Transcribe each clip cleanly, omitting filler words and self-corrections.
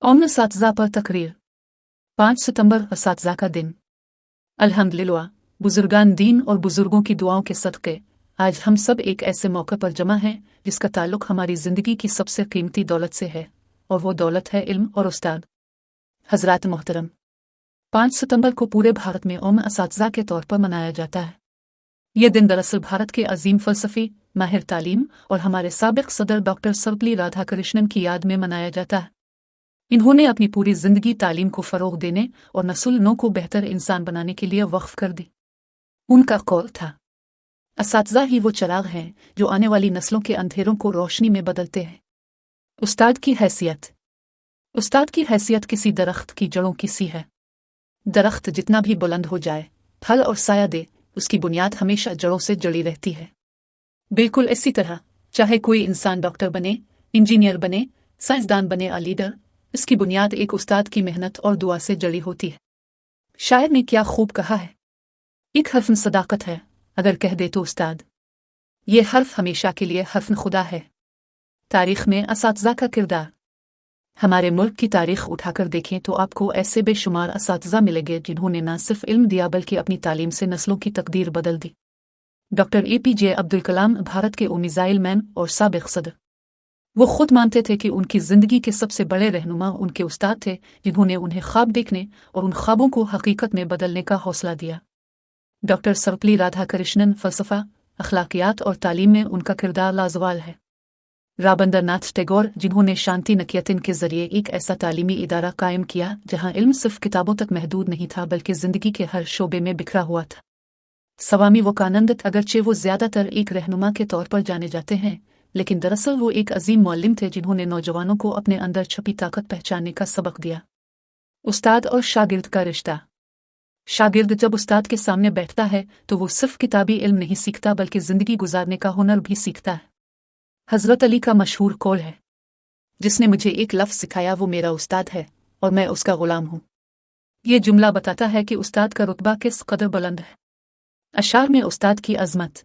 ओम असातिज़ा पर तकरीर 5 सितंबर असातिज़ा का दिन। अल्हम्दुलिल्लाह, बुजुर्गान दीन और बुजुर्गों की दुआओं के सदक़े आज हम सब एक ऐसे मौके पर जमा हैं जिसका ताल्लुक़ हमारी ज़िंदगी की सबसे कीमती दौलत से है, और वो दौलत है इल्म और उस्ताद। हज़रात मोहतरम, 5 सितंबर को पूरे भारत में ओम असातिज़ा के तौर पर मनाया जाता है। यह दिन दरअसल भारत के अजीम फ़लसफ़ी, माहिर तालीम और हमारे साबिक़ सदर डॉक्टर सर्वपल्ली राधाकृष्णन की याद में मनाया जाता है। इन्होंने अपनी पूरी जिंदगी तालीम को फ़रोग़ देने और नस्ल नौ को बेहतर इंसान बनाने के लिए वक्फ कर दी। उनका कौल था, असातिज़ा ही वो चिराग हैं जो आने वाली नस्लों के अंधेरों को रोशनी में बदलते हैं। उस्ताद की हैसियत किसी दरख्त की जड़ों की सी है। दरख्त जितना भी बुलंद हो जाए, फल और साया दे, उसकी बुनियाद हमेशा जड़ों से जुड़ी रहती है। बिल्कुल इसी तरह चाहे कोई इंसान डॉक्टर बने, इंजीनियर बने, साइंसदान बने या लीडर, इसकी बुनियाद एक उस्ताद की मेहनत और दुआ से जड़ी होती है। शायर ने क्या खूब कहा है, एक हर्फ सदाकत है, अगर कह दे तो उस्ताद। ये हर्फ हमेशा के लिए हर्फ खुदा है। तारीख में असातिज़ा का किरदार। हमारे मुल्क की तारीख उठाकर देखें तो आपको ऐसे बेशुमार असातिज़ा मिलेंगे जिन्होंने न सिर्फ इल्म दिया बल्कि अपनी तालीम से नस्लों की तकदीर बदल दी। डॉक्टर APJ अब्दुल कलाम भारत के मिसाइल मैन और साबिक़ सदर। वो खुद मानते थे कि उनकी ज़िंदगी के सबसे बड़े रहनुमा उनके उस्ताद थे, जिन्होंने उन्हें ख्वाब देखने और उन ख्वाबों को हकीकत में बदलने का हौसला दिया। डॉक्टर सर्वपल्ली राधाकृष्णन फ़लसफ़ा, अखलाकियात और तालीम में उनका किरदार लाजवाल है। रबींद्रनाथ टैगोर, जिन्होंने शांति निकेतन के ज़रिए एक ऐसा तालीमी इदारा कायम किया जहाँ इल्म सिर्फ किताबों तक महदूद नहीं था बल्कि ज़िंदगी के हर शोबे में बिखरा हुआ था। स्वामी विवेकानंद, अगरचे वो ज़्यादातर एक रहनुमा के तौर पर जाने जाते हैं, लेकिन दरअसल वो एक अजीम मौल्लिम थे जिन्होंने नौजवानों को अपने अंदर छुपी ताकत पहचानने का सबक दिया। उस्ताद और शागिर्द का रिश्ता। शागिर्द जब उस्ताद के सामने बैठता है तो वो सिर्फ किताबी इल्म नहीं सीखता बल्कि ज़िंदगी गुजारने का हुनर भी सीखता है। हज़रत अली का मशहूर कौल है, जिसने मुझे एक लफ्ज़ सिखाया वो मेरा उस्ताद है और मैं उसका ग़ुलाम हूँ। ये जुमला बताता है कि उस्ताद का रुतबा किस कदर बुलंद है। अशार में उस्ताद की अज़मत।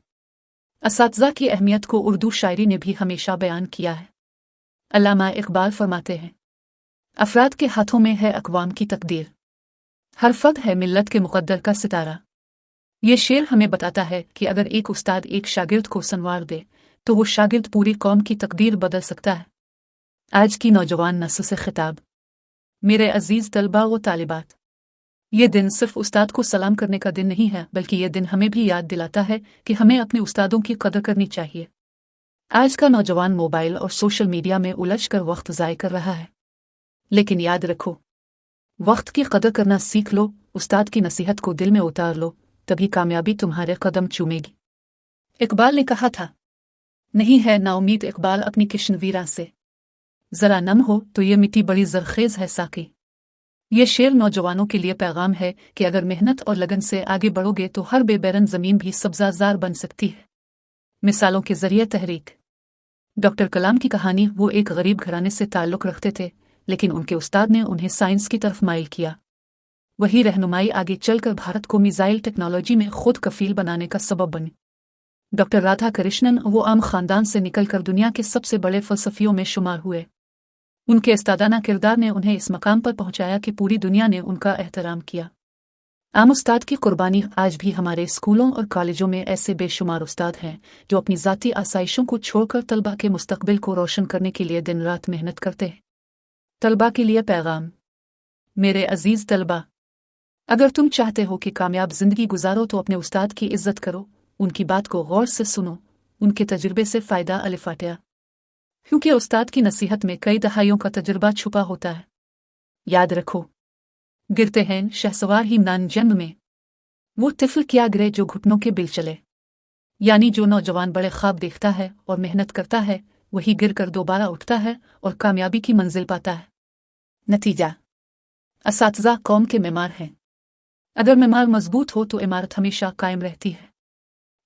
असातिज़ा की अहमियत को उर्दू शायरी ने भी हमेशा बयान किया है। अल्लामा इक़बाल फरमाते हैं, अफ़राद के हाथों में है अक़वाम की तकदीर, हर फ़र्द है मिल्लत के मुक़द्दर का सितारा। ये शेर हमें बताता है कि अगर एक उस्ताद एक शागिर्द को संवार दे तो वो शागिर्द पूरी कौम की तकदीर बदल सकता है। आज की नौजवान नस्ल से खिताब। मेरे अज़ीज़ तलबा व तालिबात, ये दिन सिर्फ उस्ताद को सलाम करने का दिन नहीं है बल्कि ये दिन हमें भी याद दिलाता है कि हमें अपने उस्तादों की कदर करनी चाहिए। आज का नौजवान मोबाइल और सोशल मीडिया में उलझ कर वक्त ज़ाय कर रहा है, लेकिन याद रखो, वक्त की कदर करना सीख लो, उस्ताद की नसीहत को दिल में उतार लो, तभी कामयाबी तुम्हारे कदम चूमेगी। इकबाल ने कहा था, नहीं है नाउमीद इकबाल अपनी किश्नवीरा से, ज़रा नम हो तो ये मिट्टी बड़ी ज़रखेज़ है साकी। ये शेर नौजवानों के लिए पैगाम है कि अगर मेहनत और लगन से आगे बढ़ोगे तो हर बेबैरन ज़मीन भी सब्ज़ाज़ार बन सकती है। मिसालों के ज़रिए तहरीक। डॉक्टर कलाम की कहानी, वो एक गरीब घराने से ताल्लुक़ रखते थे, लेकिन उनके उस्ताद ने उन्हें साइंस की तरफ माइल किया। वही रहनुमाई आगे चलकर भारत को मिसाइल टेक्नोलॉजी में खुद कफील बनाने का सबब बनी। डॉक्टर राधाकृष्णन वो आम ख़ानदान से निकलकर दुनिया के सबसे बड़े फ़लसफ़ियों में शुमार हुए। उनके उस्तादाना किरदार ने उन्हें इस मकाम पर पहुंचाया कि पूरी दुनिया ने उनका एहतराम किया। आम उस्ताद की कुर्बानी। आज भी हमारे स्कूलों और कॉलेजों में ऐसे बेशुमार उस्ताद हैं जो अपनी ज़ाती आसाइशों को छोड़कर तलबा के मुस्तकबिल को रोशन करने के लिए दिन रात मेहनत करते हैं। तलबा के लिए पैगाम। मेरे अजीज़ तलबा, अगर तुम चाहते हो कि कामयाब ज़िंदगी गुजारो तो अपने उस्ताद की इज़्ज़त करो, उनकी बात को गौर से सुनो, उनके तजुर्बे से फ़ायदा अलिफाटिया, क्योंकि उस्ताद की नसीहत में कई दहाइयों का तजुर्बा छुपा होता है। याद रखो, गिरते हैं शहसवार ही नान जंग में, वो तिफल क्या गिरे जो घुटनों के बिल चले। यानी जो नौजवान बड़े ख्वाब देखता है और मेहनत करता है, वही गिर कर दोबारा उठता है और कामयाबी की मंजिल पाता है। नतीजा, असातिज़ा कौम के मेमार हैं। अगर मेमार मजबूत हो तो इमारत हमेशा कायम रहती है।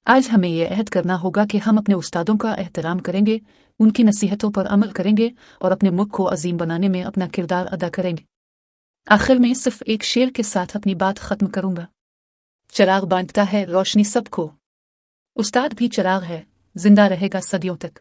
आज हमें यह अहद करना होगा कि हम अपने उस्तादों का एहतराम करेंगे, उनकी नसीहतों पर अमल करेंगे और अपने मुल्क को अजीम बनाने में अपना किरदार अदा करेंगे। आखिर में सिर्फ एक शेर के साथ अपनी बात खत्म करूंगा। चिराग बांटता है रोशनी सबको, उस्ताद भी चिराग है, जिंदा रहेगा सदियों तक।